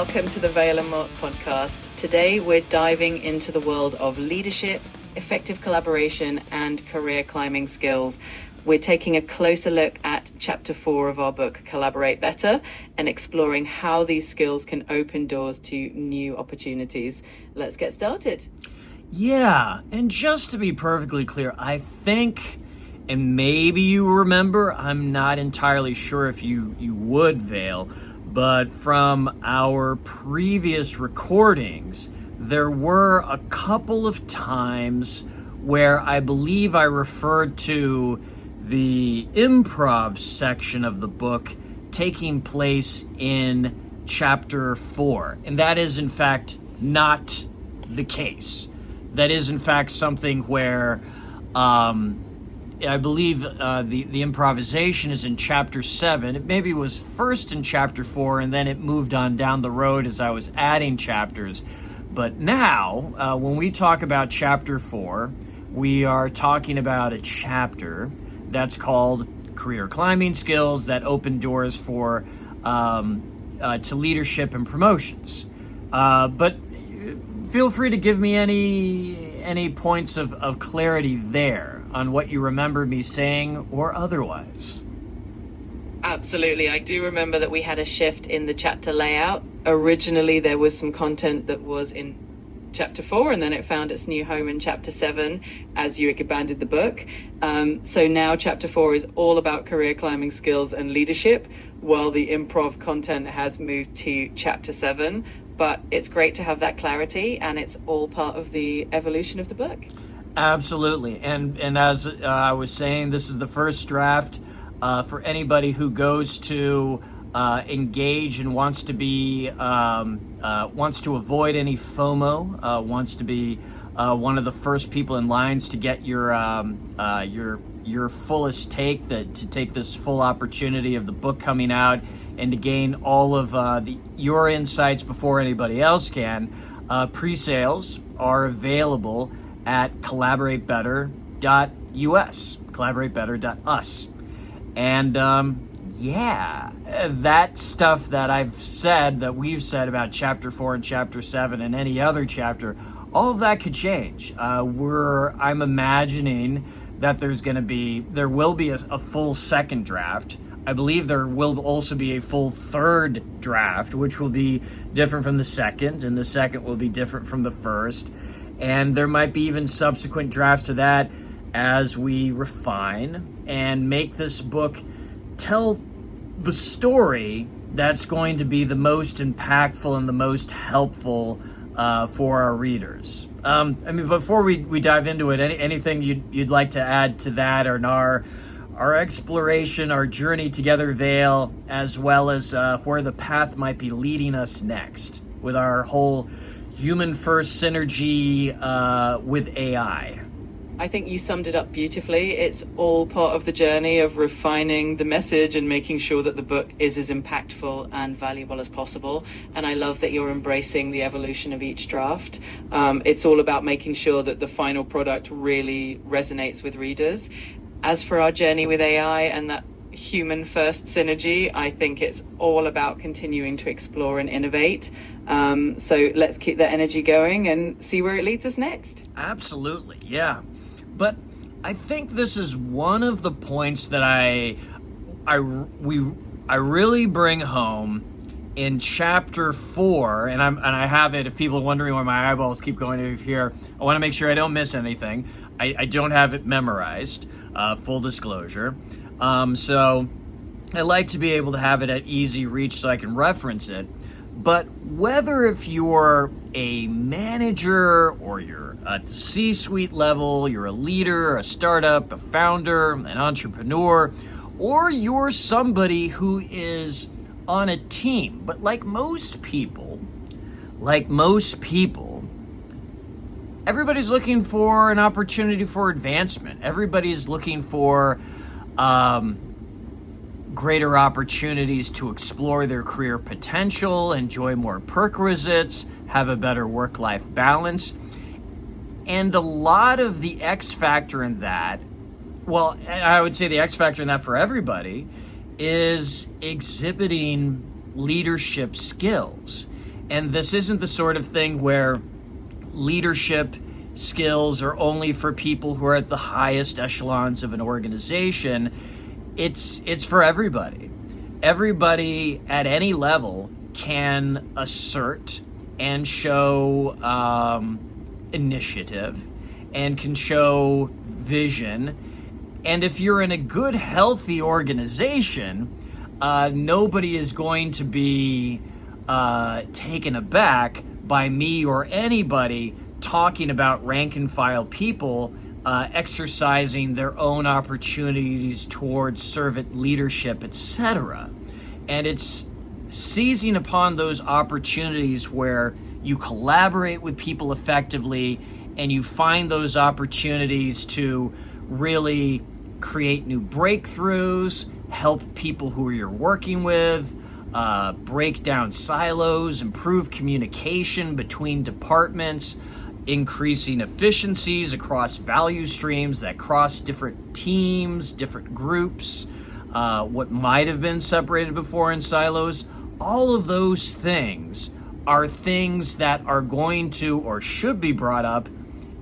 welcome to the Vale and Mark Podcast. Today we're diving into the world of leadership, effective collaboration, and career climbing skills. We're taking a closer look at Chapter 4 of our book, Collaborate Better, and exploring how these skills can open doors to new opportunities. Let's get started. Yeah, and just to be perfectly clear, I think, and maybe you remember, I'm not entirely sure if you would, Vale, but from our previous recordings, there were a couple of times where I believe I referred to the improv section of the book taking place in Chapter 4. And that is, in fact, not the case. That is, in fact, something where I believe the improvisation is in Chapter 7. It maybe was first in Chapter 4, and then it moved on down the road as I was adding chapters. But now, when we talk about Chapter 4, we are talking about a chapter that's called Career Climbing Skills that open doors for to leadership and promotions. But feel free to give me any points of clarity there on what you remember me saying or otherwise. Absolutely. I do remember that we had a shift in the chapter layout. Originally, there was some content that was in Chapter 4, and then it found its new home in Chapter 7 as you expanded the book. So now Chapter 4 is all about career climbing skills and leadership, while the improv content has moved to Chapter 7. But it's great to have that clarity, and it's all part of the evolution of the book. Absolutely. And as I was saying, this is the first draft for anybody who goes to engage and wants to be wants to avoid any FOMO, wants to be one of the first people in lines to get your fullest take, to take this full opportunity of the book coming out and to gain all of your insights before anybody else can. Pre-sales are available at collaboratebetter.us, collaboratebetter.us. And that stuff that I've said, that we've said about Chapter 4 and Chapter 7 and any other chapter, all of that could change. I'm imagining that there will be a full second draft. I believe there will also be a full third draft, which will be different from the second, and the second will be different from the first. And there might be even subsequent drafts to that as we refine and make this book tell the story that's going to be the most impactful and the most helpful for our readers. Before we dive into it, anything you'd like to add to that, or our exploration, our journey together, Vale, as well as where the path might be leading us next with our whole human first synergy with AI? I think you summed it up beautifully. It's all part of the journey of refining the message and making sure that the book is as impactful and valuable as possible. And I love that you're embracing the evolution of each draft. It's all about making sure that the final product really resonates with readers. As for our journey with AI and that human first synergy, I think it's all about continuing to explore and innovate. So let's keep that energy going and see where it leads us next. Absolutely, yeah. But I think this is one of the points that I really bring home in Chapter 4, and I have it. If people are wondering why my eyeballs keep going over here, I want to make sure I don't miss anything. I don't have it memorized, full disclosure. So I like to be able to have it at easy reach so I can reference it. But whether if you're a manager or you're at the C-suite level, you're a leader, a startup, a founder, an entrepreneur, or you're somebody who is on a team, but like most people, everybody's looking for an opportunity for advancement. Everybody's looking for greater opportunities to explore their career potential, enjoy more perquisites, have a better work-life balance. And a lot of the X factor in that, well, I would say the X factor in that for everybody is exhibiting leadership skills. And this isn't the sort of thing where leadership skills are only for people who are at the highest echelons of an organization. It's for everybody. Everybody at any level can assert and show initiative and can show vision. And if you're in a good, healthy organization, nobody is going to be taken aback by me or anybody talking about rank and file people exercising their own opportunities towards servant leadership, etc. And it's seizing upon those opportunities where you collaborate with people effectively and you find those opportunities to really create new breakthroughs, help people who you're working with, break down silos, improve communication between departments, increasing efficiencies across value streams that cross different teams, different groups, what might have been separated before in silos. All of those things are things that are going to or should be brought up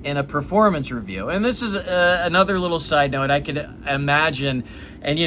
in a performance review. And this is another little side note. I could imagine, and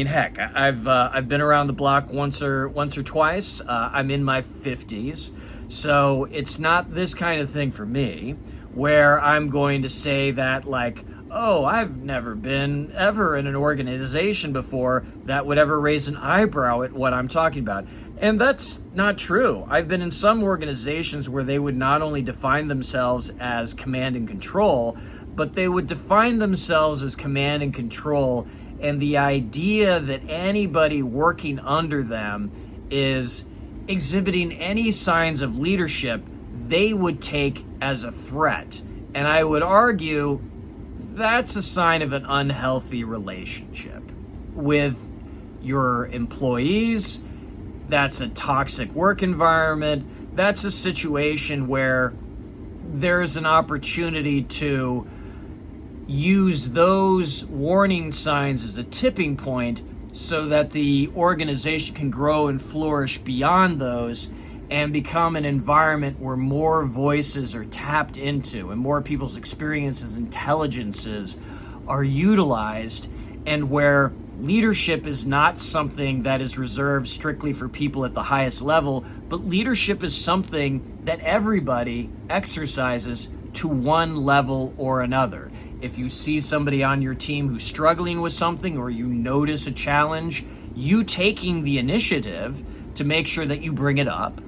heck, I've been around the block once or twice. I'm in my 50s, so it's not this kind of thing for me where I'm going to say that like, oh, I've never been ever in an organization before that would ever raise an eyebrow at what I'm talking about. And that's not true. I've been in some organizations where they would not only define themselves as command and control, but they would define themselves as command and control. And the idea that anybody working under them is exhibiting any signs of leadership, they would take as a threat. And I would argue that's a sign of an unhealthy relationship with your employees. That's a toxic work environment. That's a situation where there's an opportunity to use those warning signs as a tipping point so that the organization can grow and flourish beyond those and become an environment where more voices are tapped into and more people's experiences, intelligences are utilized, and where leadership is not something that is reserved strictly for people at the highest level, but leadership is something that everybody exercises to one level or another. If you see somebody on your team who's struggling with something, or you notice a challenge, you taking the initiative to make sure that you bring it up,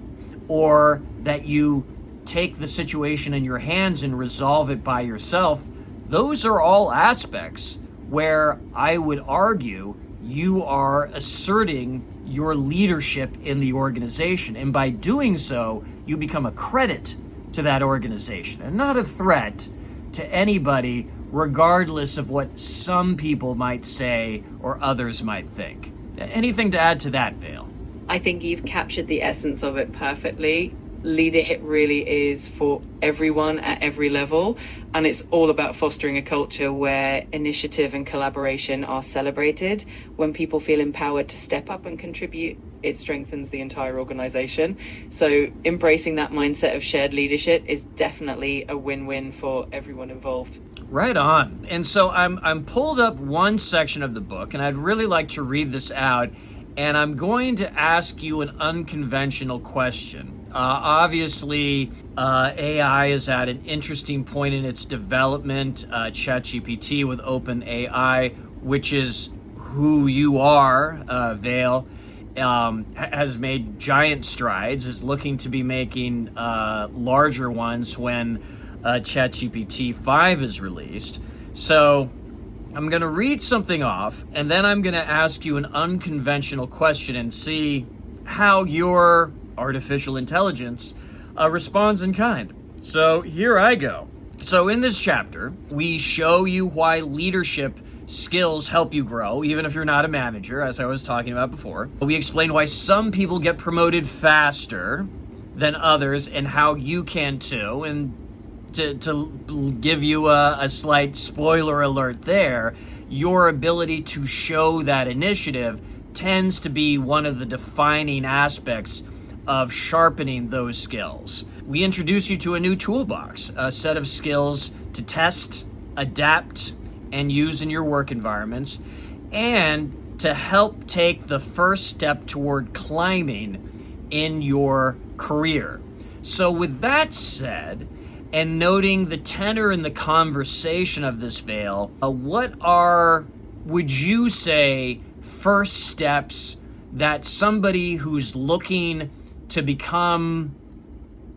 or that you take the situation in your hands and resolve it by yourself, those are all aspects where I would argue you are asserting your leadership in the organization. And by doing so, you become a credit to that organization and not a threat to anybody, regardless of what some people might say or others might think. Anything to add to that, Vale? I think you've captured the essence of it perfectly. Leadership really is for everyone at every level, and it's all about fostering a culture where initiative and collaboration are celebrated. When people feel empowered to step up and contribute, it strengthens the entire organization. So embracing that mindset of shared leadership is definitely a win-win for everyone involved. Right on. And so I'm pulled up one section of the book, and I'd really like to read this out, and I'm going to ask you an unconventional question. Obviously, AI is at an interesting point in its development. ChatGPT with OpenAI, which is who you are, Vale, has made giant strides, is looking to be making larger ones when ChatGPT 5 is released. So I'm going to read something off, and then I'm going to ask you an unconventional question and see how your artificial intelligence responds in kind. So here I go. So in this chapter, we show you why leadership skills help you grow, even if you're not a manager, as I was talking about before. We explain why some people get promoted faster than others and how you can too. And to give you a slight spoiler alert there, your ability to show that initiative tends to be one of the defining aspects of sharpening those skills. We introduce you to a new toolbox, a set of skills to test, adapt, and use in your work environments, and to help take the first step toward climbing in your career. So with that said, and noting the tenor and the conversation of this Vale, what are, would you say, first steps that somebody who's looking to become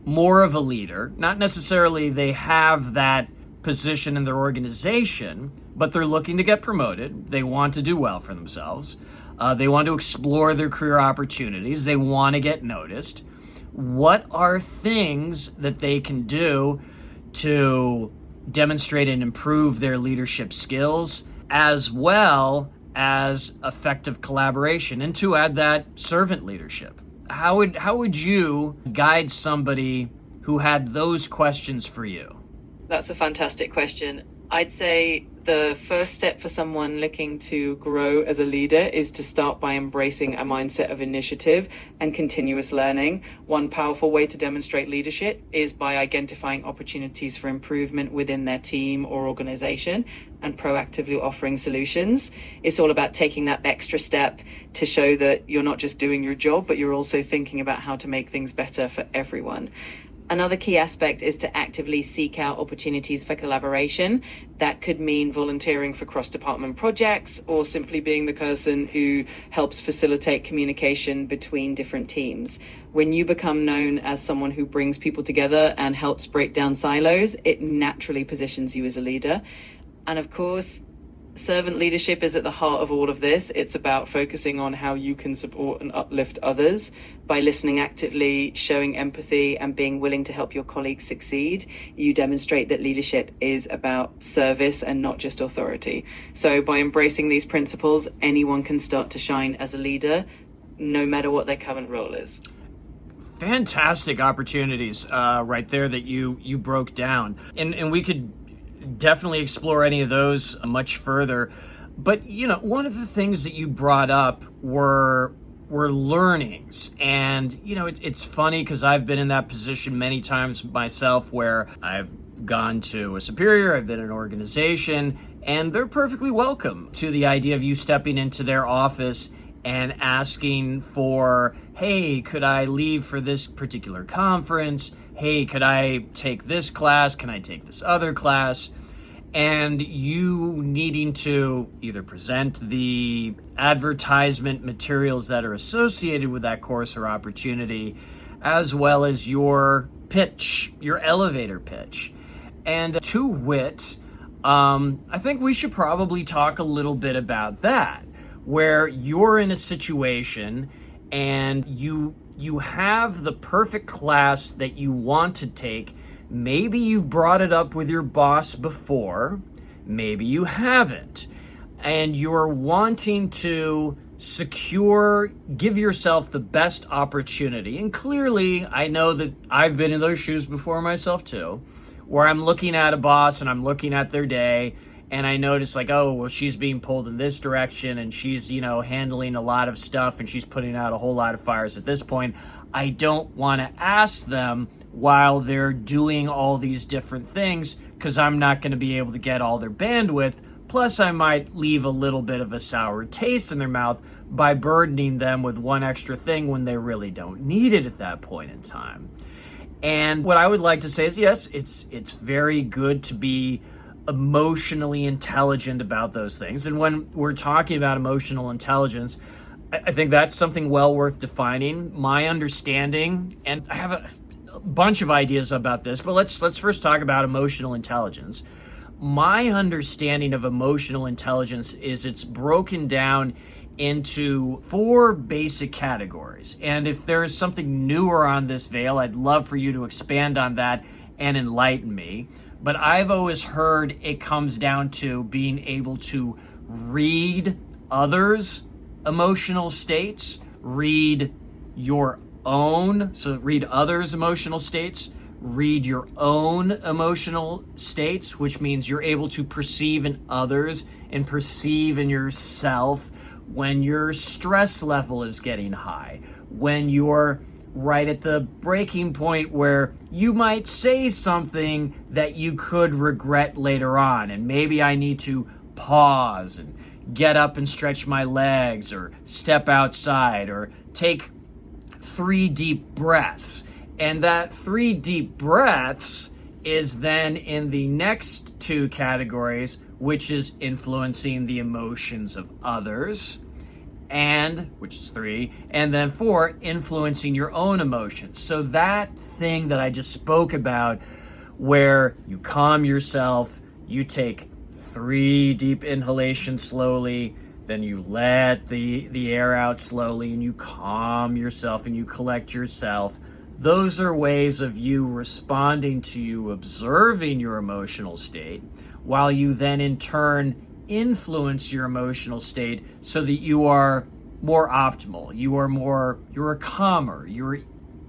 more of a leader, not necessarily they have that position in their organization, but they're looking to get promoted, they want to do well for themselves, they want to explore their career opportunities, they want to get noticed. What are things that they can do to demonstrate and improve their leadership skills, as well as effective collaboration, and to add that, servant leadership? How would you guide somebody who had those questions for you? That's a fantastic question. I'd say the first step for someone looking to grow as a leader is to start by embracing a mindset of initiative and continuous learning. One powerful way to demonstrate leadership is by identifying opportunities for improvement within their team or organization and proactively offering solutions. It's all about taking that extra step to show that you're not just doing your job, but you're also thinking about how to make things better for everyone. Another key aspect is to actively seek out opportunities for collaboration. That could mean volunteering for cross-department projects or simply being the person who helps facilitate communication between different teams. When you become known as someone who brings people together and helps break down silos, it naturally positions you as a leader. And of course, servant leadership is at the heart of all of this. It's about focusing on how you can support and uplift others by listening actively, showing empathy, and being willing to help your colleagues succeed. You demonstrate that leadership is about service and not just authority. So by embracing these principles, anyone can start to shine as a leader, no matter what their current role is. Fantastic opportunities right there that you broke down. And we could definitely explore any of those much further. But, you know, one of the things that you brought up were learnings. And, you know, it's funny because I've been in that position many times myself where I've gone to a superior, I've been in an organization, and they're perfectly welcome to the idea of you stepping into their office and asking for, hey, could I leave for this particular conference? Hey, could I take this class? Can I take this other class? And you needing to either present the advertisement materials that are associated with that course or opportunity, as well as your pitch, your elevator pitch. And to wit, I think we should probably talk a little bit about that, where you're in a situation and you have the perfect class that you want to take. Maybe you've brought it up with your boss before, maybe you haven't, and you're wanting to give yourself the best opportunity. And clearly, I know that I've been in those shoes before myself too, where I'm looking at a boss and I'm looking at their day, and I notice like, oh, well, she's being pulled in this direction and she's, you know, handling a lot of stuff and she's putting out a whole lot of fires at this point. I don't want to ask them while they're doing all these different things because I'm not going to be able to get all their bandwidth. Plus, I might leave a little bit of a sour taste in their mouth by burdening them with one extra thing when they really don't need it at that point in time. And what I would like to say is, yes, it's very good to be emotionally intelligent about those things. And when we're talking about emotional intelligence, I think that's something well worth defining. My understanding, and I have a bunch of ideas about this, but let's first talk about emotional intelligence. My understanding of emotional intelligence is it's broken down into 4 basic categories. And if there is something newer on this, Vale, I'd love for you to expand on that and enlighten me. But I've always heard it comes down to being able to read others' emotional states, read your own, so read others' emotional states, read your own emotional states, which means you're able to perceive in others and perceive in yourself when your stress level is getting high, when you're right at the breaking point where you might say something that you could regret later on. And maybe I need to pause and get up and stretch my legs, or step outside, or take 3 deep breaths. And that 3 deep breaths is then in the next 2 categories, which is influencing the emotions of others, and which is 3, and then 4, influencing your own emotions. So that thing that I just spoke about, where you calm yourself, you take 3 deep inhalations slowly, then you let the air out slowly, and you calm yourself and you collect yourself. Those are ways of you responding to you observing your emotional state, while you then in turn influence your emotional state so that you are more optimal, you're calmer, you're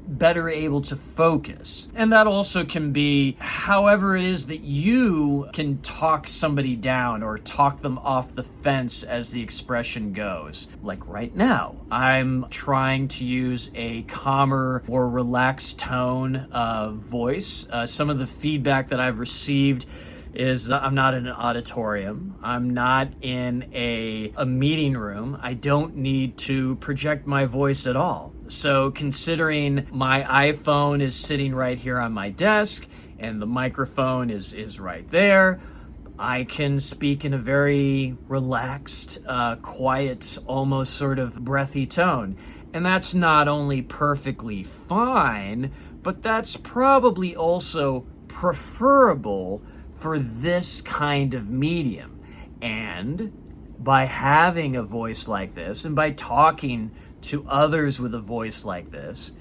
better able to focus. And that also can be however it is that you can talk somebody down or talk them off the fence, as the expression goes. Like right now, I'm trying to use a calmer, more relaxed tone of voice. Some of the feedback that I've received is that I'm not in an auditorium. I'm not in a meeting room. I don't need to project my voice at all. So considering my iPhone is sitting right here on my desk and the microphone is right there, I can speak in a very relaxed, quiet, almost sort of breathy tone. And that's not only perfectly fine, but that's probably also preferable for this kind of medium. And by having a voice like this, and by talking to others with a voice like this,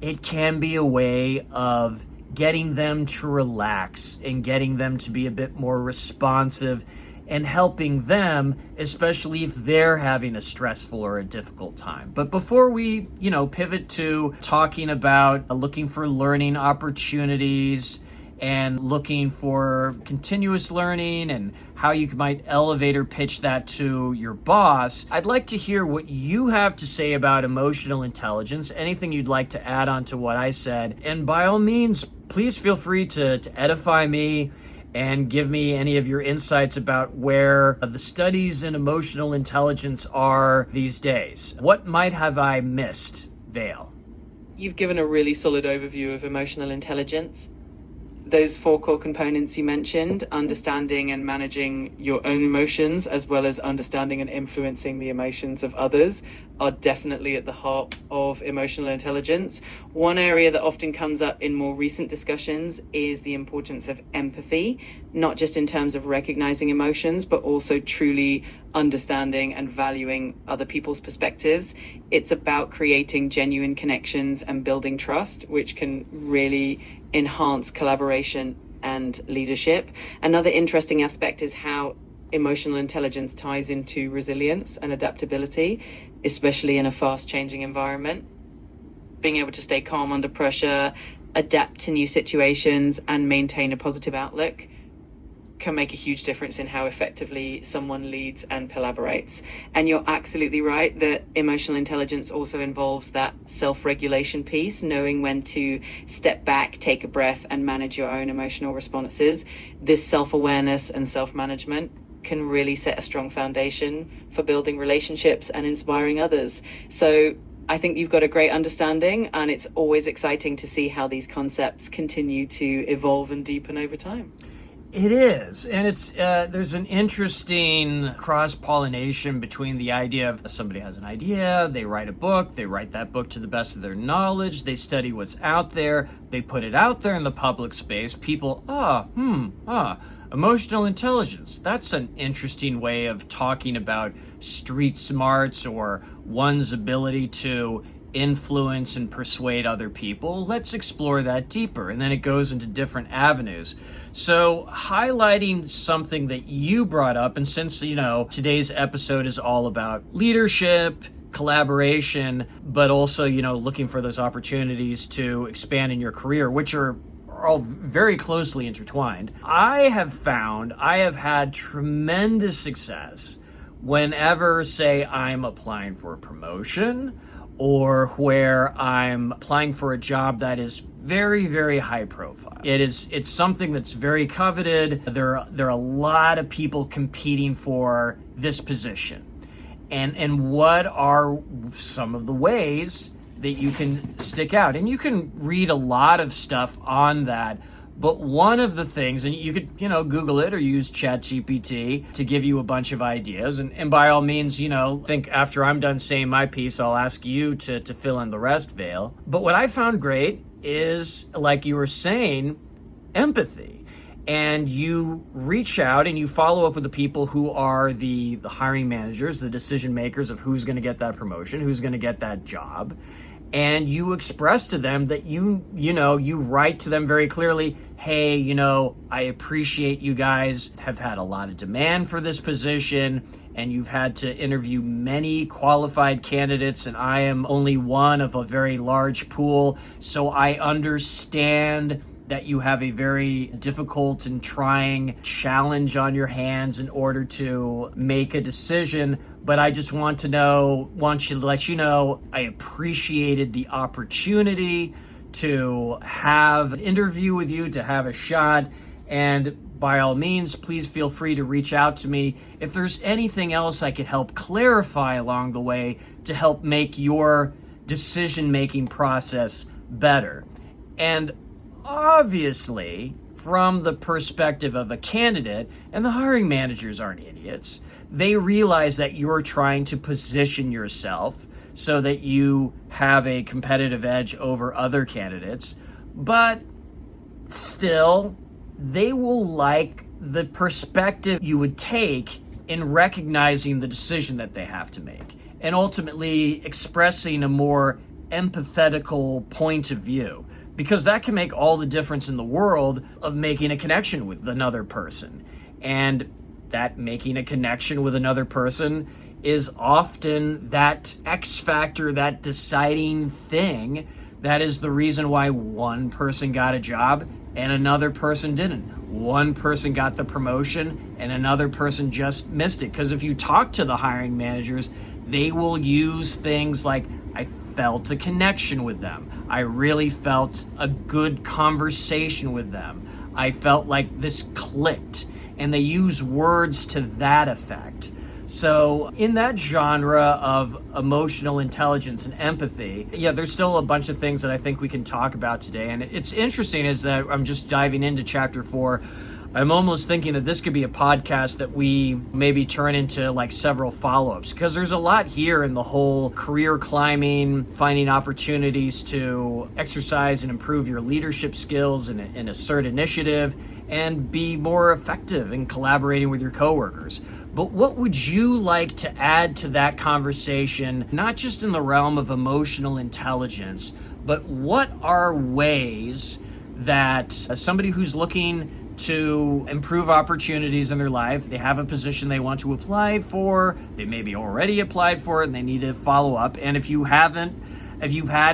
it can be a way of getting them to relax and getting them to be a bit more responsive, and helping them, especially if they're having a stressful or a difficult time. But before we, pivot to talking about looking for learning opportunities and looking for continuous learning and how you might elevate or pitch that to your boss, I'd like to hear what you have to say about emotional intelligence, anything you'd like to add on to what I said. And by all means, please feel free to edify me and give me any of your insights about where the studies in emotional intelligence are these days. What might have I missed, Vale? You've given a really solid overview of emotional intelligence. Those 4 core components you mentioned, understanding and managing your own emotions, as well as understanding and influencing the emotions of others, are definitely at the heart of emotional intelligence. One area that often comes up in more recent discussions is the importance of empathy, not just in terms of recognizing emotions, but also truly understanding and valuing other people's perspectives. It's about creating genuine connections and building trust, which can really enhance collaboration and leadership. Another interesting aspect is how emotional intelligence ties into resilience and adaptability, especially in a fast-changing environment. Being able to stay calm under pressure, adapt to new situations, and maintain a positive outlook can make a huge difference in how effectively someone leads and collaborates. And you're absolutely right that emotional intelligence also involves that self-regulation piece, knowing when to step back, take a breath, and manage your own emotional responses. This self-awareness and self-management can really set a strong foundation for building relationships and inspiring others. So I think you've got a great understanding, and it's always exciting to see how these concepts continue to evolve and deepen over time. It is, and it's there's an interesting cross-pollination between the idea of somebody has an idea, they write a book, they write that book to the best of their knowledge, they study what's out there, they put it out there in the public space, people, emotional intelligence. That's an interesting way of talking about street smarts or one's ability to influence and persuade other people. Let's explore that deeper. And then it goes into different avenues. So highlighting something that you brought up, and since, today's episode is all about leadership, collaboration, but also, looking for those opportunities to expand in your career, which are all very closely intertwined. I have had tremendous success whenever, say, I'm applying for a promotion, or where I'm applying for a job that is very, very high profile. It's something that's very coveted. There are a lot of people competing for this position. And what are some of the ways that you can stick out? And you can read a lot of stuff on that. But one of the things, and you could, Google it or use ChatGPT to give you a bunch of ideas. And by all means, think after I'm done saying my piece, I'll ask you to fill in the rest, Vale. But what I found great is, like you were saying, empathy. And you reach out and you follow up with the people who are the hiring managers, the decision makers of who's going to get that promotion, who's going to get that job. And you express to them that you write to them very clearly, hey, I appreciate you guys have had a lot of demand for this position and you've had to interview many qualified candidates and I am only one of a very large pool. So I understand that you have a very difficult and trying challenge on your hands in order to make a decision. But I just want to let you know, I appreciated the opportunity to have an interview with you, to have a shot. And by all means, please feel free to reach out to me if there's anything else I could help clarify along the way to help make your decision-making process better. And obviously, from the perspective of a candidate, and the hiring managers aren't idiots, they realize that you're trying to position yourself so that you have a competitive edge over other candidates, but still, they will like the perspective you would take in recognizing the decision that they have to make, and ultimately expressing a more empathetical point of view. Because that can make all the difference in the world of making a connection with another person. And that making a connection with another person is often that X factor, that deciding thing that is the reason why one person got a job and another person didn't. One person got the promotion and another person just missed it. Because if you talk to the hiring managers, they will use things like, I felt a connection with them. I really felt a good conversation with them. I felt like this clicked. And they use words to that effect. So in that genre of emotional intelligence and empathy, there's still a bunch of things that I think we can talk about today. And it's interesting is that I'm just diving into chapter 4. I'm almost thinking that this could be a podcast that we maybe turn into like several follow-ups, because there's a lot here in the whole career climbing, finding opportunities to exercise and improve your leadership skills and assert initiative and be more effective in collaborating with your coworkers. But what would you like to add to that conversation, not just in the realm of emotional intelligence, but what are ways that somebody who's looking to improve opportunities in their life, they have a position they want to apply for, they maybe already applied for it and they need to follow up. And if you've had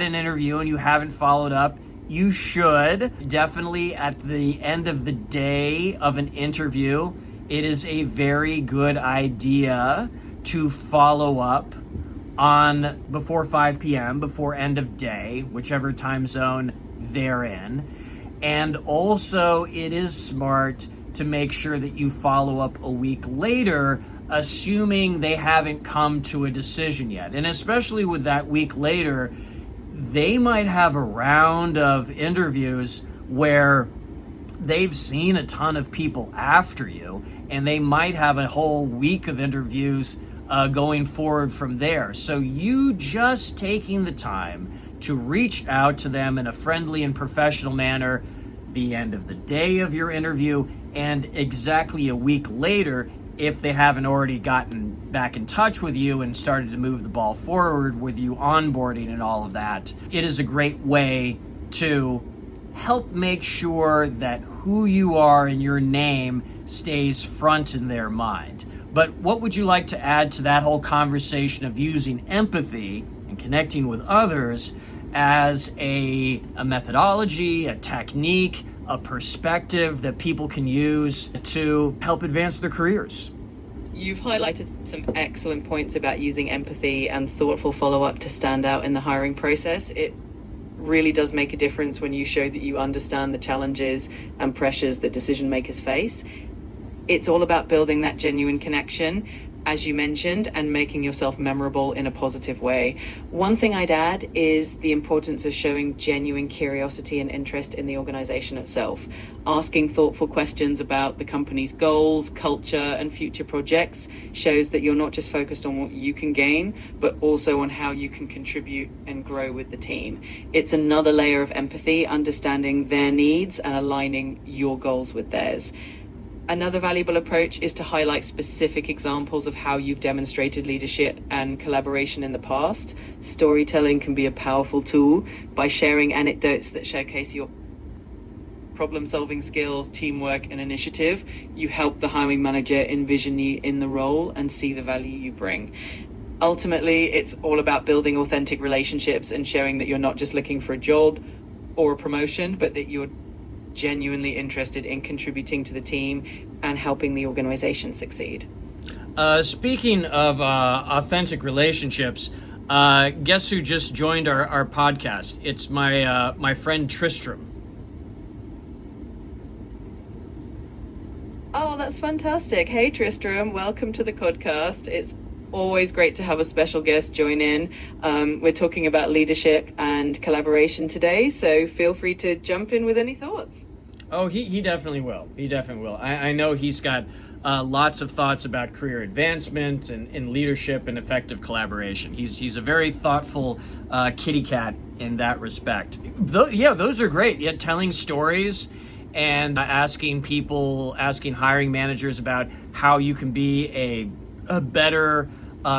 an interview and you haven't followed up, you should definitely, at the end of the day of an interview, it is a very good idea to follow up on before 5 p.m., before end of day, whichever time zone they're in. And also, it is smart to make sure that you follow up a week later, assuming they haven't come to a decision yet. And especially with that week later, they might have a round of interviews where they've seen a ton of people after you, and they might have a whole week of interviews going forward from there. So you just taking the time to reach out to them in a friendly and professional manner the end of the day of your interview and exactly a week later if they haven't already gotten back in touch with you and started to move the ball forward with you onboarding and all of that. It is a great way to help make sure that who you are and your name stays front in their mind. But what would you like to add to that whole conversation of using empathy and connecting with others as a methodology, a technique, a perspective that people can use to help advance their careers? You've highlighted some excellent points about using empathy and thoughtful follow-up to stand out in the hiring process. It really does make a difference when you show that you understand the challenges and pressures that decision makers face. It's all about building that genuine connection, as you mentioned, and making yourself memorable in a positive way. One thing I'd add is the importance of showing genuine curiosity and interest in the organization itself. Asking thoughtful questions about the company's goals, culture, and future projects shows that you're not just focused on what you can gain, but also on how you can contribute and grow with the team. It's another layer of empathy, understanding their needs and aligning your goals with theirs. Another valuable approach is to highlight specific examples of how you've demonstrated leadership and collaboration in the past. Storytelling can be a powerful tool. By sharing anecdotes that showcase your problem-solving skills, teamwork, and initiative, you help the hiring manager envision you in the role and see the value you bring. Ultimately, it's all about building authentic relationships and showing that you're not just looking for a job or a promotion, but that you're genuinely interested in contributing to the team and helping the organization succeed. Speaking of authentic relationships, guess who just joined our podcast? It's my friend Tristram. Oh, that's fantastic. Hey, Tristram, welcome to the podcast. It's always great to have a special guest join in. We're talking about leadership and collaboration today, so feel free to jump in with any thoughts. Oh, he definitely will. He definitely will. I know he's got lots of thoughts about career advancement and leadership and effective collaboration. He's a very thoughtful kitty cat in that respect. Those are great. Yeah, telling stories and asking hiring managers about how you can be a better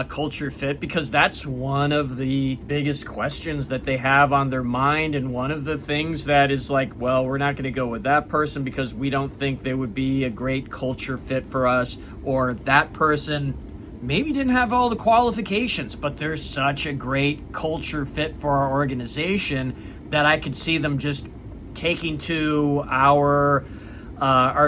culture fit, because that's one of the biggest questions that they have on their mind, and one of the things that is like, well, we're not going to go with that person because we don't think they would be a great culture fit for us, or that person maybe didn't have all the qualifications, but they're such a great culture fit for our organization that I could see them just taking to our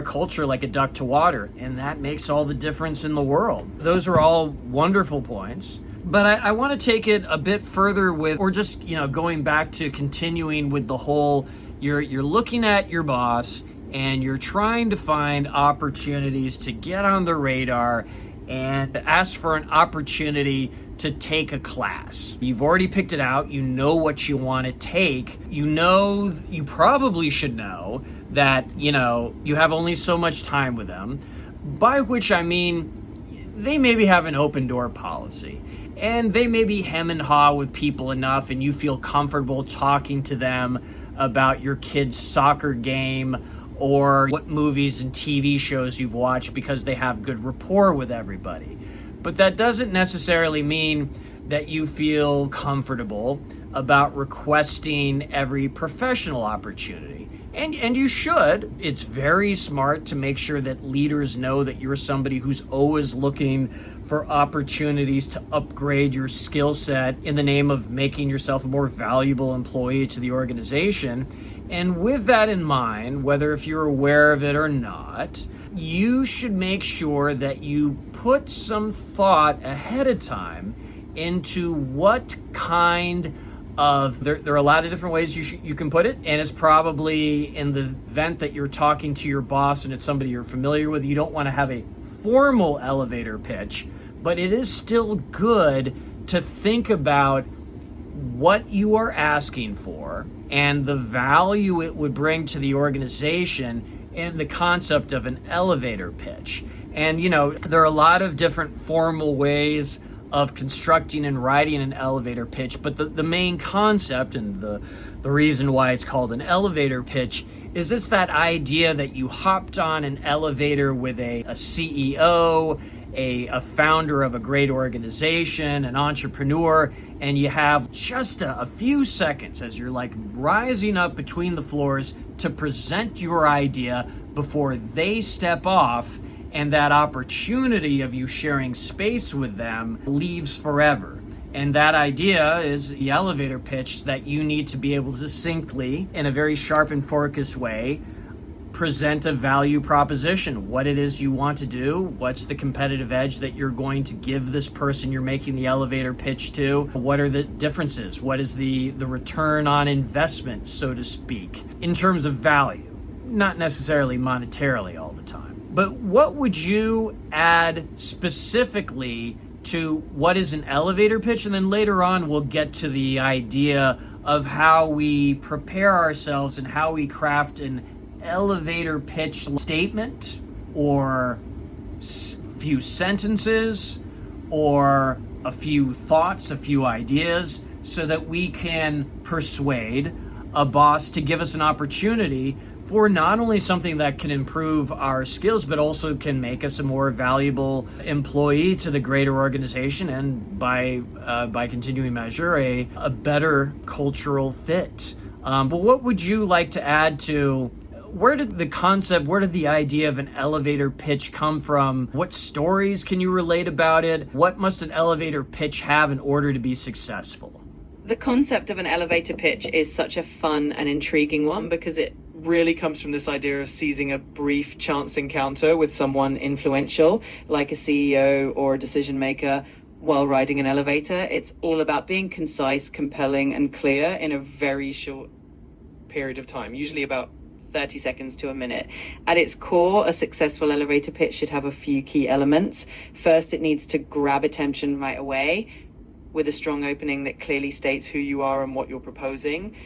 culture like a duck to water, and that makes all the difference in the world. Those are all wonderful points, but I want to take it a bit further going back to continuing with the whole, you're looking at your boss and you're trying to find opportunities to get on the radar and ask for an opportunity to take a class. You've already picked it out. You know what you want to take. You probably should know that, you have only so much time with them, by which I mean they maybe have an open door policy, and they maybe hem and haw with people enough, and you feel comfortable talking to them about your kid's soccer game or what movies and TV shows you've watched because they have good rapport with everybody. But that doesn't necessarily mean that you feel comfortable about requesting every professional opportunity. And you should. It's very smart to make sure that leaders know that you're somebody who's always looking for opportunities to upgrade your skill set in the name of making yourself a more valuable employee to the organization. And with that in mind, whether if you're aware of it or not, you should make sure that you put some thought ahead of time into what kind of, there are a lot of different ways you can put it, and it's probably in the event that you're talking to your boss and it's somebody you're familiar with, you don't want to have a formal elevator pitch, but it is still good to think about what you are asking for and the value it would bring to the organization in the concept of an elevator pitch. And, there are a lot of different formal ways of constructing and writing an elevator pitch, but the main concept and the reason why it's called an elevator pitch is it's that idea that you hopped on an elevator with a CEO, a founder of a great organization, an entrepreneur, and you have just a few seconds as you're like rising up between the floors to present your idea before they step off, and that opportunity of you sharing space with them leaves forever. And that idea is the elevator pitch that you need to be able to succinctly, in a very sharp and focused way, present a value proposition, what it is you want to do, what's the competitive edge that you're going to give this person you're making the elevator pitch to, what are the differences, what is the return on investment, so to speak, in terms of value, not necessarily monetarily all the time. But what would you add specifically to what is an elevator pitch? And then later on, we'll get to the idea of how we prepare ourselves and how we craft an elevator pitch statement or few sentences or a few thoughts, a few ideas, so that we can persuade a boss to give us an opportunity for not only something that can improve our skills, but also can make us a more valuable employee to the greater organization, and by continuing measure, a better cultural fit. But what would you like to add to, where did the idea of an elevator pitch come from? What stories can you relate about it? What must an elevator pitch have in order to be successful? The concept of an elevator pitch is such a fun and intriguing one because it really comes from this idea of seizing a brief chance encounter with someone influential, like a CEO or a decision maker, while riding an elevator. It's all about being concise, compelling, and clear in a very short period of time, usually about 30 seconds to a minute. At its core, a successful elevator pitch should have a few key elements. First, it needs to grab attention right away with a strong opening that clearly states who you are and what you're proposing.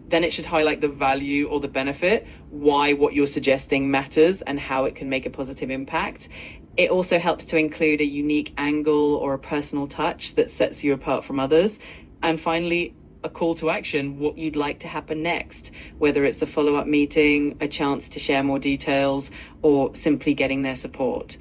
Then it should highlight the value or the benefit, why what you're suggesting matters and how it can make a positive impact. It also helps to include a unique angle or a personal touch that sets you apart from others. And finally, a call to action, what you'd like to happen next, whether it's a follow-up meeting, a chance to share more details, or simply getting their support.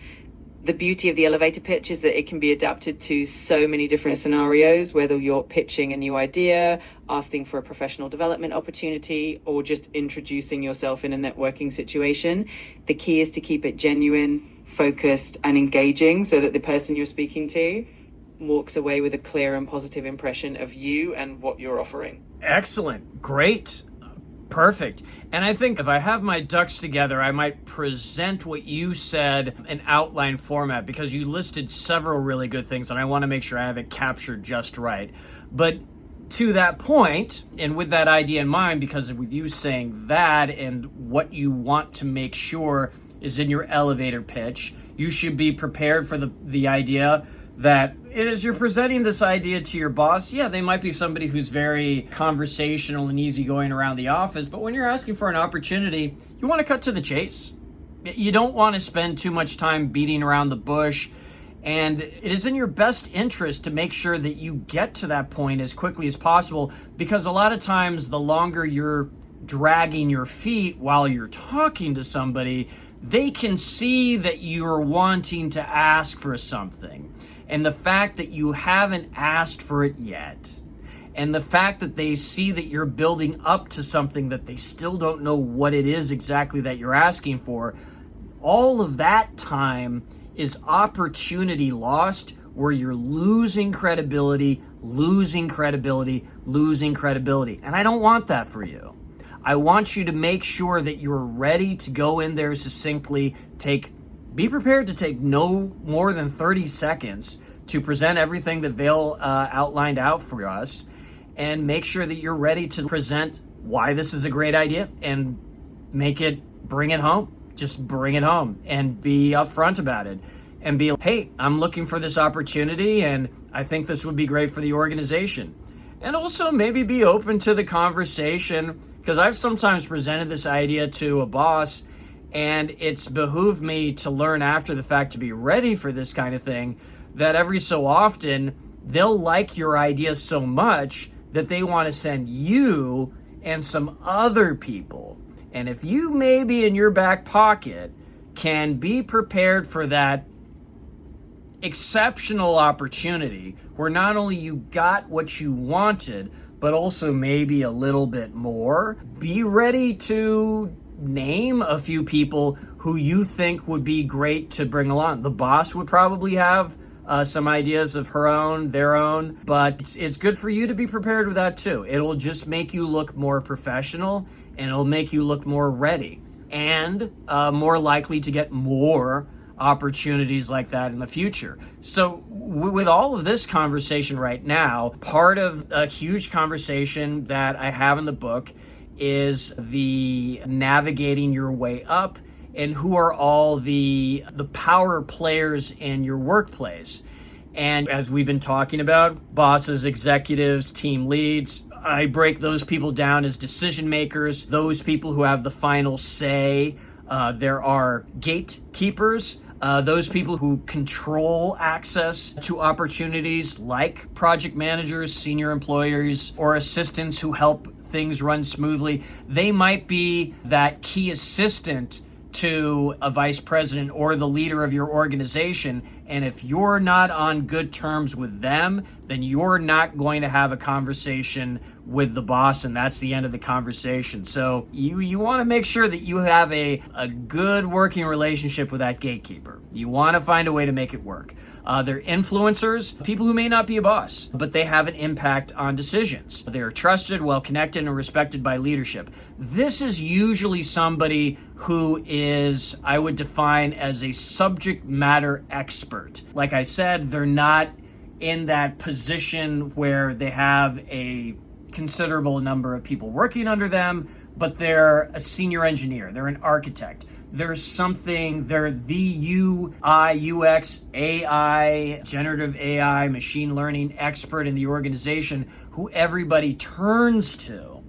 The beauty of the elevator pitch is that it can be adapted to so many different scenarios, whether you're pitching a new idea, asking for a professional development opportunity, or just introducing yourself in a networking situation. The key is to keep it genuine, focused, and engaging so that the person you're speaking to walks away with a clear and positive impression of you and what you're offering. Excellent. Great. Perfect. And I think if I have my ducks together, I might present what you said in outline format, because you listed several really good things and I want to make sure I have it captured just right. But to that point, and with that idea in mind, because with you saying that and what you want to make sure is in your elevator pitch, you should be prepared for the idea that as you're presenting this idea to your boss, yeah, they might be somebody who's very conversational and easygoing around the office, but when you're asking for an opportunity, you want to cut to the chase. You don't want to spend too much time beating around the bush, and it is in your best interest to make sure that you get to that point as quickly as possible, because a lot of times the longer you're dragging your feet while you're talking to somebody, they can see that you're wanting to ask for something. And the fact that you haven't asked for it yet, and the fact that they see that you're building up to something that they still don't know what it is exactly that you're asking for, all of that time is opportunity lost, where you're losing credibility. And I don't want that for you. I want you to make sure that you're ready to go in there succinctly, be prepared to take no more than 30 seconds to present everything that Vale outlined out for us, and make sure that you're ready to present why this is a great idea and bring it home. Just bring it home and be upfront about it and be, hey, I'm looking for this opportunity and I think this would be great for the organization. And also maybe be open to the conversation, because I've sometimes presented this idea to a boss and it's behooved me to learn after the fact to be ready for this kind of thing, that every so often they'll like your idea so much that they want to send you and some other people. And if you maybe in your back pocket can be prepared for that exceptional opportunity where not only you got what you wanted, but also maybe a little bit more, be ready to name a few people who you think would be great to bring along. The boss would probably have some ideas of their own, but it's good for you to be prepared with that too. It'll just make you look more professional and it'll make you look more ready. and more likely to get more opportunities like that in the future. So with all of this conversation right now, part of a huge conversation that I have in the book is the navigating your way up and who are all the power players in your workplace. And as we've been talking about, bosses, executives, team leads, I break those people down as decision makers, those people who have the final say. There are gatekeepers, those people who control access to opportunities like project managers, senior employees, or assistants who help things run smoothly. They might be that key assistant to a vice president or the leader of your organization. And if you're not on good terms with them, then you're not going to have a conversation with the boss, and that's the end of the conversation. So you want to make sure that you have a good working relationship with that gatekeeper. You want to find a way to make it work. They're influencers, people who may not be a boss, but they have an impact on decisions. They're trusted, well-connected, and respected by leadership. This is usually somebody who is, I would define as a subject matter expert. Like I said, they're not in that position where they have a considerable number of people working under them, but they're a senior engineer, they're an architect. They're the UI, UX, AI, generative AI, machine learning expert in the organization who everybody turns to.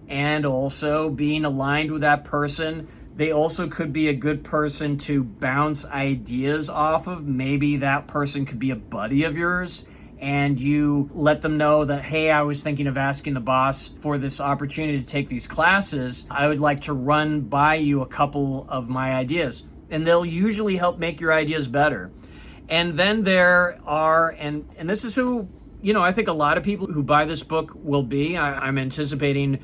And also being aligned with that person, they also could be a good person to bounce ideas off of. Maybe that person could be a buddy of yours, and you let them know that, hey, I was thinking of asking the boss for this opportunity to take these classes. I would like to run by you a couple of my ideas. And they'll usually help make your ideas better. And then there are, and this is who, I think a lot of people who buy this book will be. I'm anticipating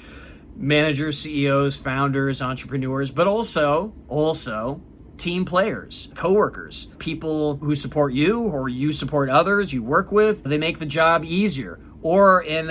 managers, CEOs, founders, entrepreneurs, but also team players, coworkers, people who support you or you support others you work with. They make the job easier. Or in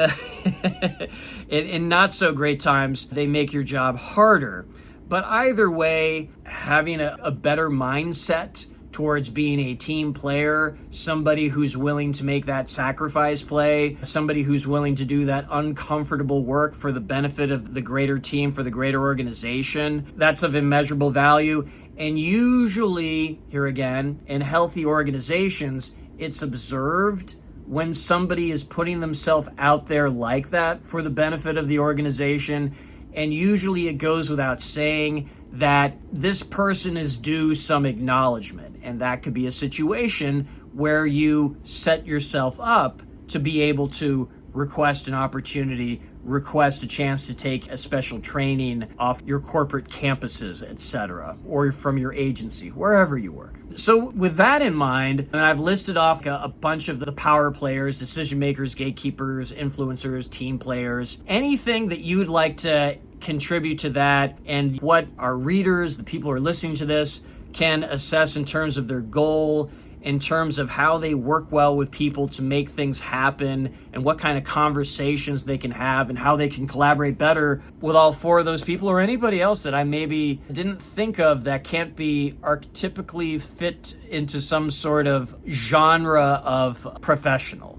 not so great times, they make your job harder. But either way, having a better mindset towards being a team player, somebody who's willing to make that sacrifice play, somebody who's willing to do that uncomfortable work for the benefit of the greater team, for the greater organization, that's of immeasurable value. And usually, here again, in healthy organizations, it's observed when somebody is putting themselves out there like that for the benefit of the organization. And usually it goes without saying that this person is due some acknowledgement. And that could be a situation where you set yourself up to be able to request an opportunity, request a chance to take a special training off your corporate campuses, etc., or from your agency, wherever you work. So with that in mind, and I've listed off a bunch of the power players, decision makers, gatekeepers, influencers, team players, anything that you'd like to contribute to that, and what our readers, the people who are listening to this, can assess in terms of their goal, in terms of how they work well with people to make things happen, and what kind of conversations they can have, and how they can collaborate better with all four of those people, or anybody else that I maybe didn't think of that can't be archetypically fit into some sort of genre of professional.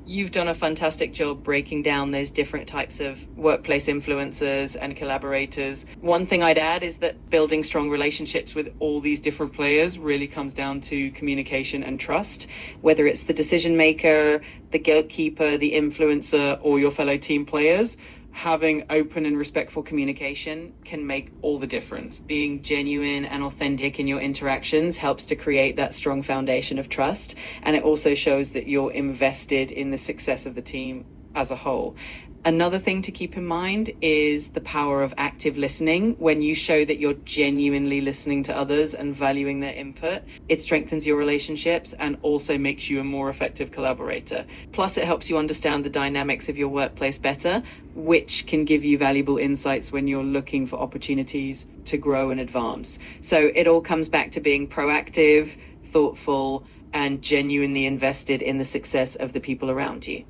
You've done a fantastic job breaking down those different types of workplace influencers and collaborators. One thing I'd add is that building strong relationships with all these different players really comes down to communication and trust, whether it's the decision maker, the gatekeeper, the influencer, or your fellow team players. Having open and respectful communication can make all the difference. Being genuine and authentic in your interactions helps to create that strong foundation of trust, and it also shows that you're invested in the success of the team as a whole. Another thing to keep in mind is the power of active listening. When you show that you're genuinely listening to others and valuing their input, it strengthens your relationships and also makes you a more effective collaborator. Plus, it helps you understand the dynamics of your workplace better, which can give you valuable insights when you're looking for opportunities to grow and advance. So it all comes back to being proactive, thoughtful, and genuinely invested in the success of the people around you.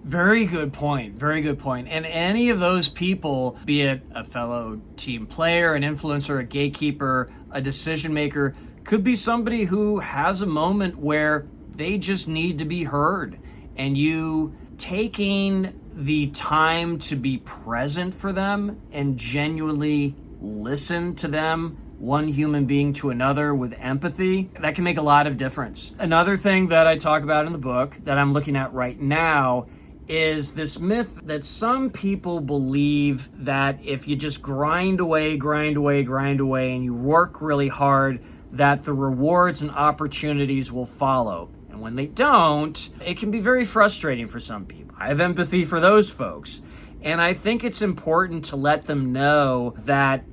Very good point. Very good point. And any of those people, be it a fellow team player, an influencer, a gatekeeper, a decision maker, could be somebody who has a moment where they just need to be heard. And you taking the time to be present for them and genuinely listen to them, one human being to another, with empathy, that can make a lot of difference. Another thing that I talk about in the book that I'm looking at right now is this myth that some people believe that if you just grind away, and you work really hard, that the rewards and opportunities will follow. And when they don't, it can be very frustrating for some people. I have empathy for those folks. And I think it's important to let them know that,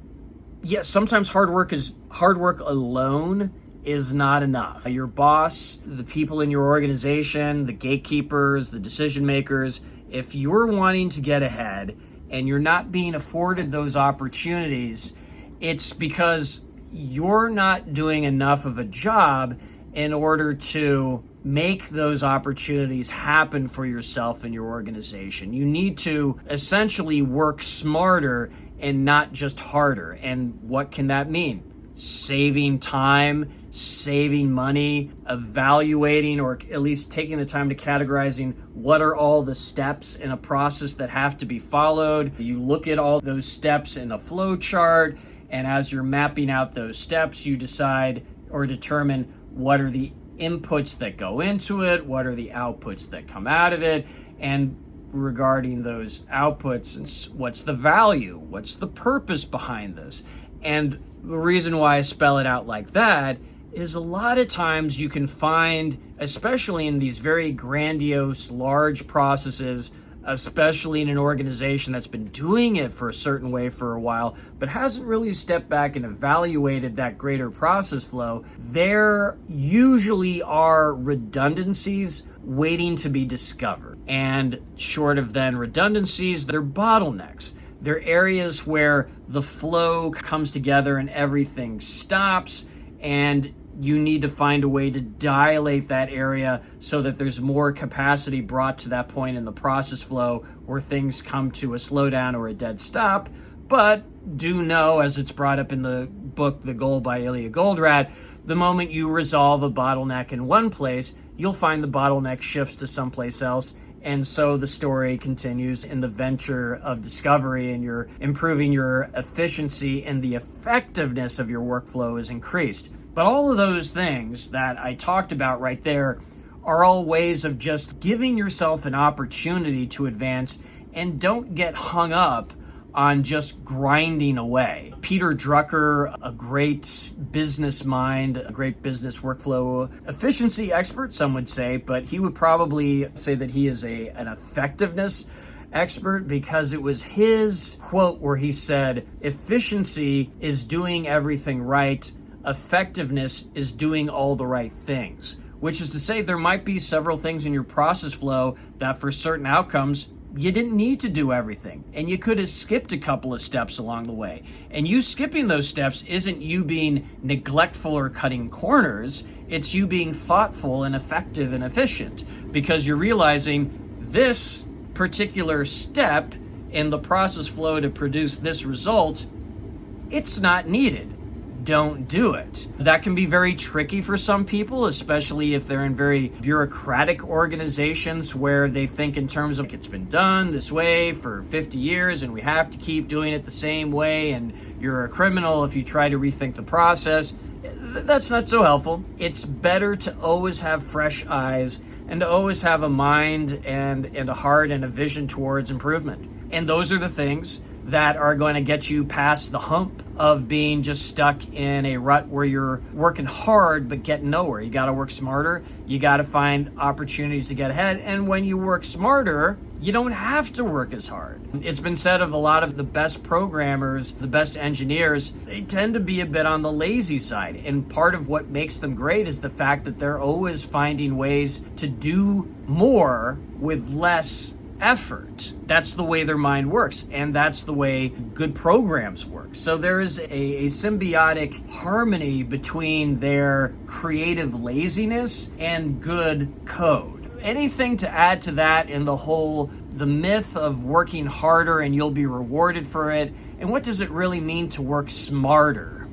yes, sometimes hard work alone is not enough. Your boss, the people in your organization, the gatekeepers, the decision makers, if you're wanting to get ahead and you're not being afforded those opportunities, it's because you're not doing enough of a job in order to make those opportunities happen for yourself and your organization. You need to essentially work smarter and not just harder. And what can that mean? Saving time, saving money, evaluating, or at least taking the time to categorizing what are all the steps in a process that have to be followed. You look at all those steps in a flow chart, and as you're mapping out those steps, you decide or determine what are the inputs that go into it, what are the outputs that come out of it, and regarding those outputs, what's the value, what's the purpose behind this. And the reason why I spell it out like that is a lot of times you can find, especially in these very grandiose, large processes, especially in an organization that's been doing it for a certain way for a while, but hasn't really stepped back and evaluated that greater process flow, there usually are redundancies waiting to be discovered. And short of then redundancies, they're bottlenecks. They're areas where the flow comes together and everything stops, and you need to find a way to dilate that area so that there's more capacity brought to that point in the process flow where things come to a slowdown or a dead stop. But do know, as it's brought up in the book, The Goal by Ilya Goldratt, the moment you resolve a bottleneck in one place, you'll find the bottleneck shifts to someplace else. And so the story continues in the venture of discovery, and you're improving your efficiency and the effectiveness of your workflow is increased. But all of those things that I talked about right there are all ways of just giving yourself an opportunity to advance, and don't get hung up on just grinding away. Peter Drucker, a great business mind, a great business workflow efficiency expert, some would say, but he would probably say that he is an effectiveness expert, because it was his quote where he said, "Efficiency is doing everything right. Effectiveness is doing all the right things." Which is to say, there might be several things in your process flow that for certain outcomes, you didn't need to do everything, and you could have skipped a couple of steps along the way. And you skipping those steps isn't you being neglectful or cutting corners, it's you being thoughtful and effective and efficient, because you're realizing this particular step in the process flow to produce this result, it's not needed. Don't do it. That can be very tricky for some people, especially if they're in very bureaucratic organizations where they think in terms of it's been done this way for 50 years and we have to keep doing it the same way, and you're a criminal if you try to rethink the process. That's not so helpful. It's better to always have fresh eyes and to always have a mind and a heart and a vision towards improvement. And those are the things that are going to get you past the hump of being just stuck in a rut where you're working hard but getting nowhere. You got to work smarter. You got to find opportunities to get ahead. And when you work smarter, you don't have to work as hard. It's been said of a lot of the best programmers, the best engineers, they tend to be a bit on the lazy side. And part of what makes them great is the fact that they're always finding ways to do more with less effort. That's the way their mind works, and that's the way good programs work. So there is a symbiotic harmony between their creative laziness and good code. anything to add to that in the myth of working harder and you'll be rewarded for it? And what does it really mean to work smarter?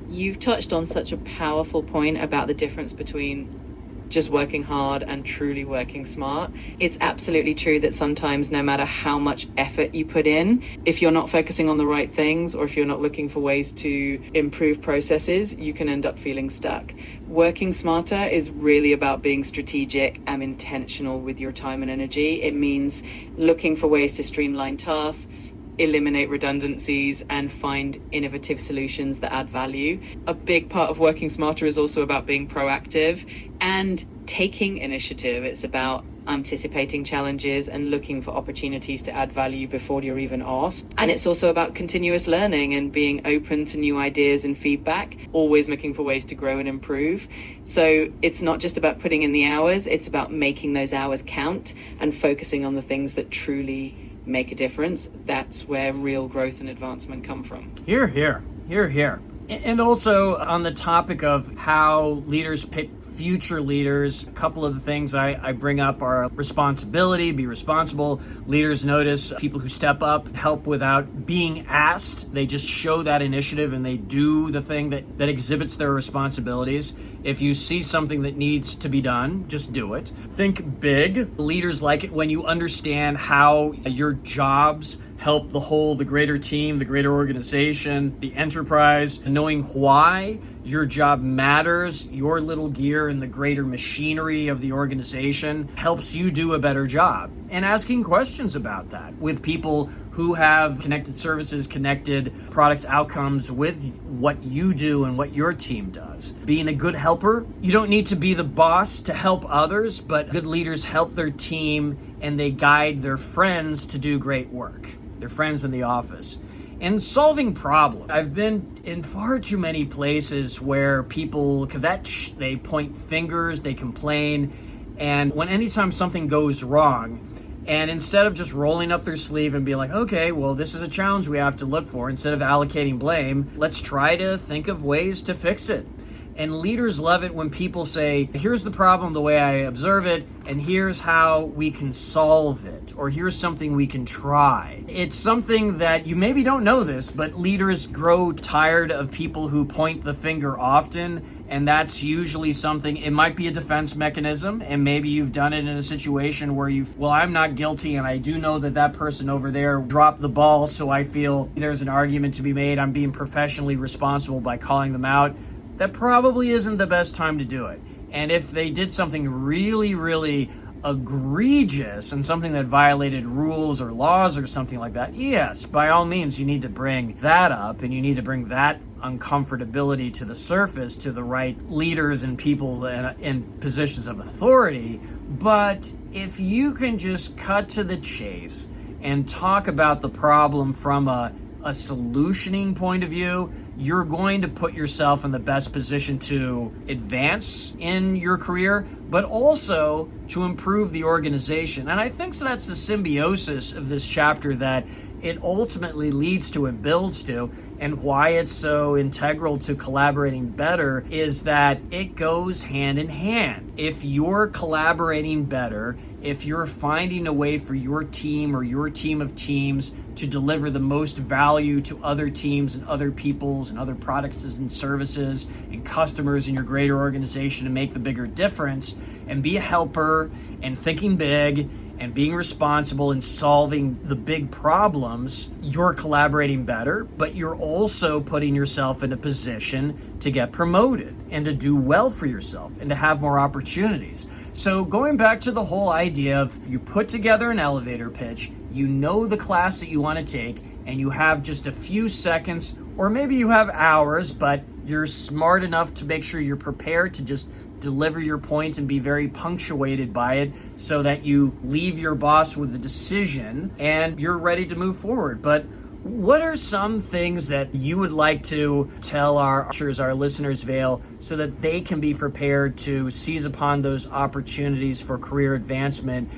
You've touched on such a powerful point about the difference between just working hard and truly working smart. It's absolutely true that sometimes, no matter how much effort you put in, if you're not focusing on the right things, or if you're not looking for ways to improve processes, you can end up feeling stuck. Working smarter is really about being strategic and intentional with your time and energy. It means looking for ways to streamline tasks, eliminate redundancies, and find innovative solutions that add value. A big part of working smarter is also about being proactive and taking initiative. It's about anticipating challenges and looking for opportunities to add value before you're even asked. And it's also about continuous learning and being open to new ideas and feedback, always looking for ways to grow and improve. So it's not just about putting in the hours, it's about making those hours count and focusing on the things that truly make a difference. That's where real growth and advancement come from. Hear, hear, hear, hear. And also on the topic of how leaders pick future leaders, a couple of the things I bring up are responsibility, be responsible. Leaders notice people who step up, help without being asked. They just show that initiative and they do the thing that exhibits their responsibilities. If you see something that needs to be done, just do it. Think big. Leaders like it when you understand how your jobs help the whole, the greater team, the greater organization, the enterprise, and knowing why your job matters, your little gear in the greater machinery of the organization helps you do a better job. And asking questions about that with people who have connected services, connected products, outcomes with what you do and what your team does. Being a good helper, you don't need to be the boss to help others, but good leaders help their team and they guide their friends to do great work, their friends in the office. And solving problems. I've been in far too many places where people kvetch, they point fingers, they complain, and anytime something goes wrong, and instead of just rolling up their sleeve and being like, okay, well, this is a challenge we have to look for, instead of allocating blame, let's try to think of ways to fix it. And leaders love it when people say, here's the problem the way I observe it, and here's how we can solve it, or here's something we can try. It's something that you maybe don't know this, but leaders grow tired of people who point the finger often, and that's usually something, it might be a defense mechanism, and maybe you've done it in a situation where I'm not guilty, and I do know that person over there dropped the ball, so I feel there's an argument to be made. I'm being professionally responsible by calling them out. That probably isn't the best time to do it. And if they did something really, really egregious and something that violated rules or laws or something like that, yes, by all means, you need to bring that up and you need to bring that uncomfortability to the surface to the right leaders and people in positions of authority. But if you can just cut to the chase and talk about the problem from a solutioning point of view, you're going to put yourself in the best position to advance in your career, but also to improve the organization. And I think that's the symbiosis of this chapter that it ultimately leads to and builds to, and why it's so integral to collaborating better is that it goes hand in hand. If you're collaborating better, if you're finding a way for your team or your team of teams to deliver the most value to other teams and other peoples and other products and services and customers in your greater organization to make the bigger difference and be a helper and thinking big and being responsible and solving the big problems, you're collaborating better, but you're also putting yourself in a position to get promoted and to do well for yourself and to have more opportunities. So going back to the whole idea of you put together an elevator pitch, you know the class that you want to take, and you have just a few seconds, or maybe you have hours, but you're smart enough to make sure you're prepared to just deliver your point and be very punctuated by it so that you leave your boss with a decision and you're ready to move forward. But what are some things that you would like to tell our listeners, Vale, so that they can be prepared to seize upon those opportunities for career advancement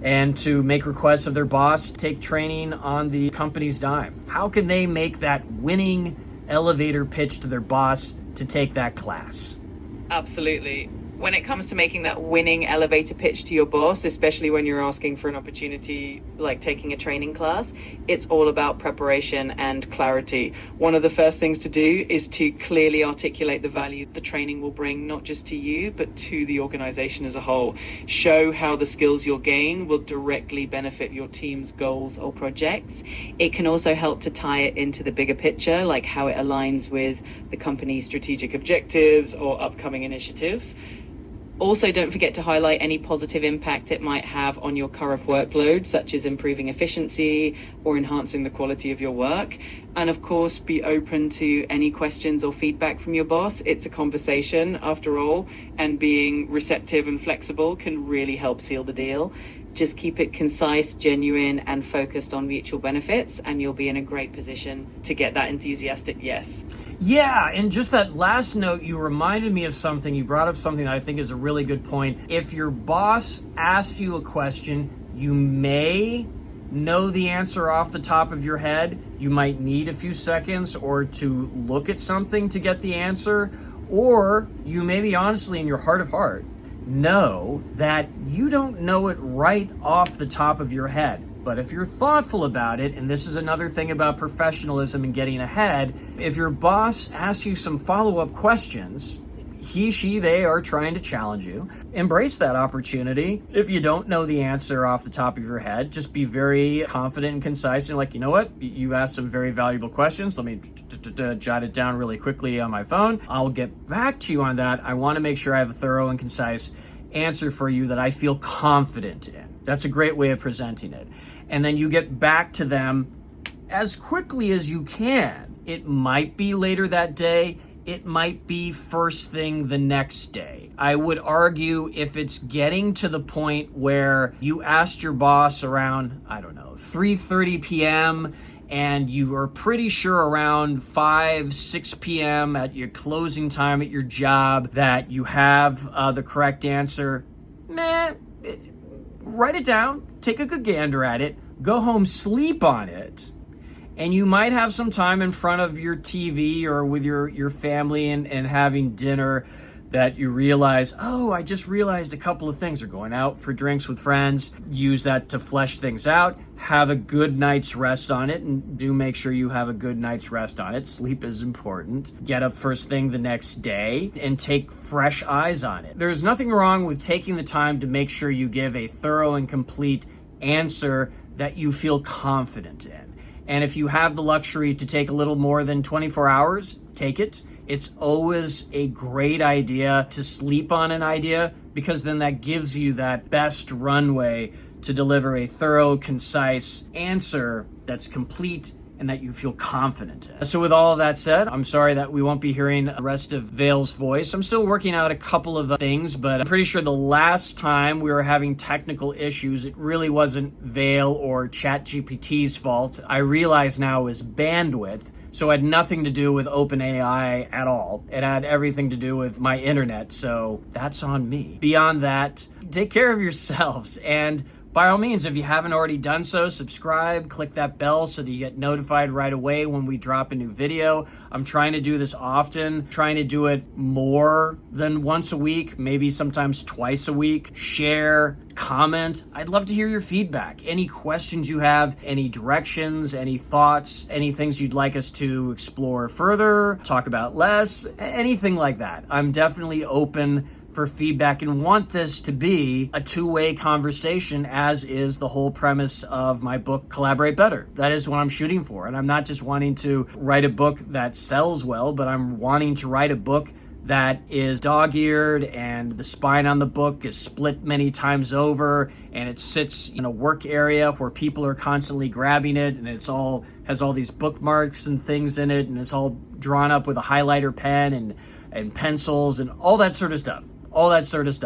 and to make requests of their boss, take training on the company's dime? How can they make that winning elevator pitch to their boss to take that class? Absolutely. When it comes to making that winning elevator pitch to your boss, especially when you're asking for an opportunity like taking a training class, it's all about preparation and clarity. One of the first things to do is to clearly articulate the value the training will bring, not just to you, but to the organization as a whole. Show how the skills you'll gain will directly benefit your team's goals or projects. It can also help to tie it into the bigger picture, like how it aligns with the company's strategic objectives or upcoming initiatives. Also, don't forget to highlight any positive impact it might have on your current workload, such as improving efficiency or enhancing the quality of your work. And of course, be open to any questions or feedback from your boss. It's a conversation after all, and being receptive and flexible can really help seal the deal. Just keep it concise, genuine, and focused on mutual benefits, and you'll be in a great position to get that enthusiastic yes. Yeah, and just that last note, you reminded me of something. You brought up something that I think is a really good point. If your boss asks you a question, you may know the answer off the top of your head. You might need a few seconds or to look at something to get the answer, or you may be honestly in your heart of heart know that you don't know it right off the top of your head. But if you're thoughtful about it, and this is another thing about professionalism and getting ahead, if your boss asks you some follow-up questions, he, she, they are trying to challenge you. Embrace that opportunity. If you don't know the answer off the top of your head, just be very confident and concise and like, you know what? You asked some very valuable questions. Let me jot it down really quickly on my phone. I'll get back to you on that. I want to make sure I have a thorough and concise answer for you that I feel confident in. That's a great way of presenting it. And then you get back to them as quickly as you can. It might be later that day. It might be first thing the next day. I would argue if it's getting to the point where you asked your boss around, 3:30 p.m., and you are pretty sure around 5, 6 p.m. at your closing time at your job that you have the correct answer, write it down, take a good gander at it, go home, sleep on it, and you might have some time in front of your TV or with your family and having dinner that you realize, I just realized a couple of things. Are going out for drinks with friends. Use that to flesh things out. Have a good night's rest on it, and do make sure you have a good night's rest on it. Sleep is important. Get up first thing the next day and take fresh eyes on it. There's nothing wrong with taking the time to make sure you give a thorough and complete answer that you feel confident in. And if you have the luxury to take a little more than 24 hours, take it. It's always a great idea to sleep on an idea, because then that gives you that best runway to deliver a thorough, concise answer that's complete and that you feel confident in. So with all of that said, I'm sorry that we won't be hearing the rest of Vale's voice. I'm still working out a couple of things, but I'm pretty sure the last time we were having technical issues, it really wasn't Vale or ChatGPT's fault. I realize now it was bandwidth. So it had nothing to do with OpenAI at all. It had everything to do with my internet, so that's on me. Beyond that, take care of yourselves, and by all means, if you haven't already done so, subscribe, click that bell so that you get notified right away when we drop a new video. I'm trying to do this often, trying to do it more than once a week, maybe sometimes twice a week. Share, comment. I'd love to hear your feedback. Any questions you have, any directions, any thoughts, any things you'd like us to explore further, talk about less, anything like that. I'm definitely open for feedback and want this to be a two-way conversation, as is the whole premise of my book, Collaborate Better. That is what I'm shooting for. And I'm not just wanting to write a book that sells well, but I'm wanting to write a book that is dog-eared and the spine on the book is split many times over and it sits in a work area where people are constantly grabbing it, and it's all has all these bookmarks and things in it, and it's all drawn up with a highlighter pen and pencils and all that sort of stuff.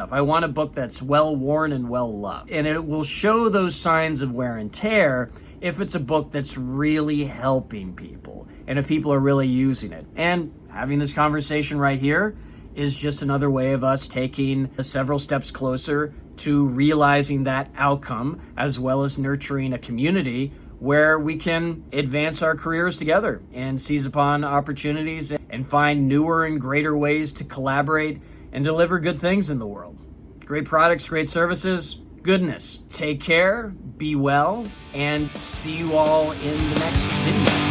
I want a book that's well-worn and well-loved. And it will show those signs of wear and tear if it's a book that's really helping people and if people are really using it. And having this conversation right here is just another way of us taking several steps closer to realizing that outcome, as well as nurturing a community where we can advance our careers together and seize upon opportunities and find newer and greater ways to collaborate and deliver good things in the world. Great products, great services, goodness. Take care, be well, and see you all in the next video.